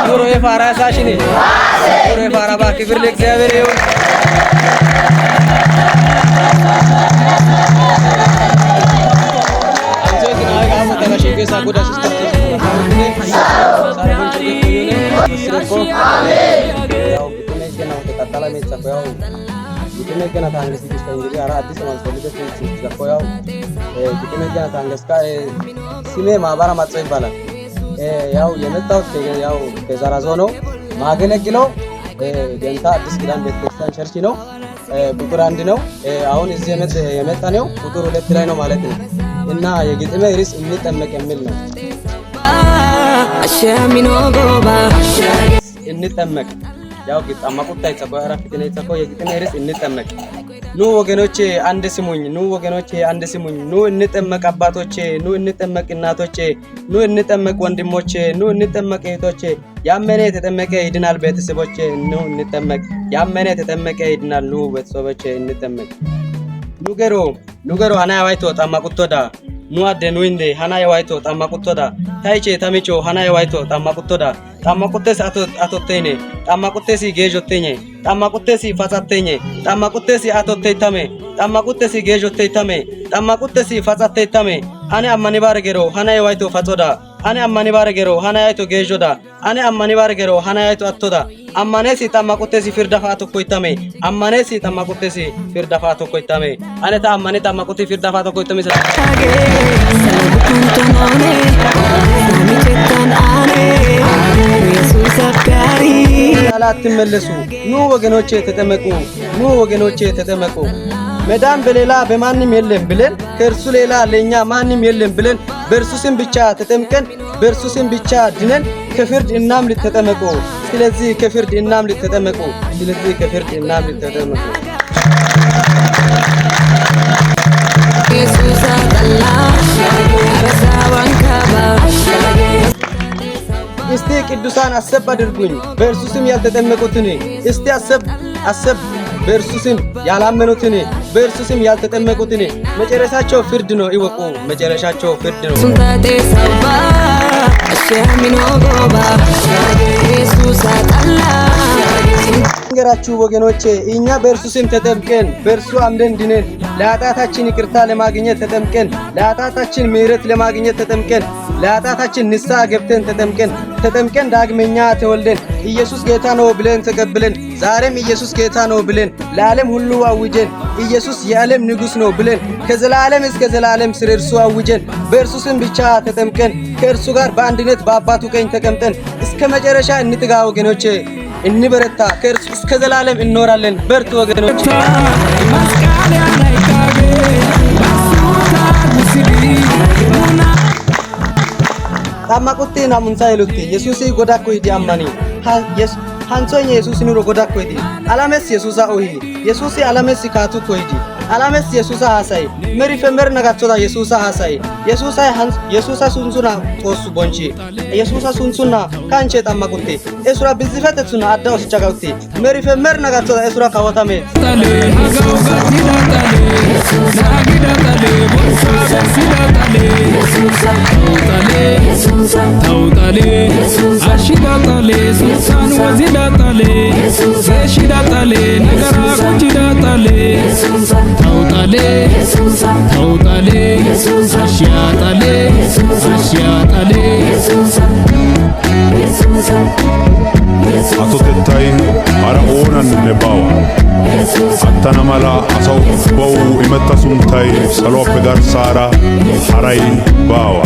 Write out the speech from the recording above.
ኑሮ የፋራ ሳሽኔ ኑሮ የፋራ ባክብር ለእግዚአብሔር ይሁን። ያው የመጣው ያው ከዛራዞ ነው ማገለግለው ገንታ አዲስ ኪዳን ቤተክርስቲያን ቸርች ነው። ቁጥር 1 ነው። አሁን እዚህ የመጣ ነው ቁጥር 2 ላይ ነው ማለት ነው። እና የግጥሜ ርዕስ እንጠመቅ የሚል ነው። አሸሚኖ ጎባ እንጠመቅ ያው ግጣማቁታ ይጸቆ አራፍት ነው ይጸቆ የግጥሜ ርዕስ እንጠመቅ። ኑ ወገኖቼ አንድ ስሙኝ፣ ኑ ወገኖቼ አንድ ስሙኝ፣ ኑ እንጠመቅ አባቶቼ፣ ኑ እንጠመቅ እናቶቼ፣ ኑ እንጠመቅ ወንድሞቼ፣ ኑ እንጠመቅ እህቶቼ፣ ያመነ የተጠመቀ ይድናል ቤተሰቦቼ፣ ኑ እንጠመቅ፣ ያመነ የተጠመቀ ይድናል ኑ ቤተሰቦቼ እንጠመቅ። ኑገሮ ሃና ያዋይቶ ጣማቁቶዳ ኑ አደ ኑ እንደ ሃና ያዋይቶ ጣማቁቶዳ ታይቼ ታሚቾ ሃና ያዋይቶ ጣማቁቶዳ ጣማቁቴስ አቶቴኔ ጣማቁቴስ ጌጆቴኔ ጣማቁቴስ ፋጻቴኔ ጣማቁቴስ አቶቴታሜ ጣማቁቴስ ጌጆቴታሜ ጣማቁቴስ ፋጻቴታሜ አኔ አማኒ ባረገሮ ሃና ያዋይቶ ፋጾዳ አኔ አማኒ ባረገሮ ሃና ያይቶ ጌጆዳ አኔ አማኒ ባረገሮ ሃና ያይቶ አቶዳ አማኔሲ ጣማቁቴስ ፍርዳፋቶ ኮይታሜ አማኔሲ ጣማቁቴስ ፍርዳፋቶ ኮይታሜ አኔ ታ አማኔ ጣማቁቴ ፍርዳፋቶ ኮይታሜ አትመለሱ። ኑ ወገኖቼ ተጠመቁ፣ ኑ ወገኖቼ ተጠመቁ። መዳን በሌላ በማንም የለም ብለን ከእርሱ ሌላ ለኛ ማንም የለም ብለን በእርሱ ስም ብቻ ተጠምቀን በእርሱ ስም ብቻ ድነን ከፍርድ እናምልጥ ተጠመቁ። ስለዚህ ከፍርድ እናምልጥ ተጠመቁ። ስለዚህ ከፍርድ እናምልጥ ተጠመቁ። ኢየሱስ አላህ ረሳዋን ካባ እስቲ ቅዱሳን አሰብ አድርጉኝ በእርሱ ስም ያልተጠመቁትን እስቲ አሰብ በእርሱ ስም ያላመኑትን በእርሱ ስም ያልተጠመቁትን መጨረሻቸው ፍርድ ነው ይወቁ። መጨረሻቸው ፍርድ ነው። ሱንታቴ ሰባ አሸሚኖ ጎባ ኢየሱስ አጣላ እንገራችሁ ወገኖቼ እኛ በእርሱ ስም ተጠምቀን በእርሱ አምነን ድነን ለኃጢአታችን ይቅርታ ለማግኘት ተጠምቀን ለኃጢአታችን ምሕረት ለማግኘት ተጠምቀን ለኃጢአታችን ንስሐ ገብተን ተጠምቀን ዳግመኛ ተወልደን ኢየሱስ ጌታ ነው ብለን ተቀብለን ዛሬም ኢየሱስ ጌታ ነው ብለን ለዓለም ሁሉ አውጀን ኢየሱስ የዓለም ንጉሥ ነው ብለን ከዘላለም እስከ ዘላለም ስለ እርሱ አውጀን በእርሱ ስም ብቻ ተጠምቀን ከእርሱ ጋር በአንድነት በአባቱ ቀኝ ተቀምጠን እስከ መጨረሻ እንትጋ ወገኖቼ፣ እንበረታ። ከእርሱ እስከ ዘላለም እንኖራለን። በርቱ ወገኖቼ። ጣማቁቴ ናሙንሳ ይሉት ኢየሱስ ጎዳኮ ይዲ አማኒ ሃንሶኝ ኢየሱስ ኑሮ ጎዳኮ ይዲ አላመስ ኢየሱስ ኦሂ ኢየሱስ አላመስ ካቱ ኮይዲ አላመስ ኢየሱስ ሃሳይ መሪ ፈመር ነጋቾታ ኢየሱስ ሃሳይ ኢየሱስ ሱንሱና ጦሱ ቦንቺ ኢየሱስ ሱንሱና ካንቼ ጣማቁቴ እሱራ bizifetetsuna adda oschaጋውቴ መሪ ፈመር ነጋቾታ እሱራ ካወታሜ ታሌ ሃጋው ጋቲዳ ታሌ ናጊዳ ታሌ ቦንሳ ሲዳ ታሌ ታውታሌ አሺዳ ታሌ ሱሳን ወዚዳ ታሌ ሴሺዳ ታሌ ነገራ ኩቺዳ ታሌ ታውታሌ አሺያታሌ atotettay hara oonanne baawa attana mala asa ubbawu imetta sunttay saluwappe garssaara haray baawa.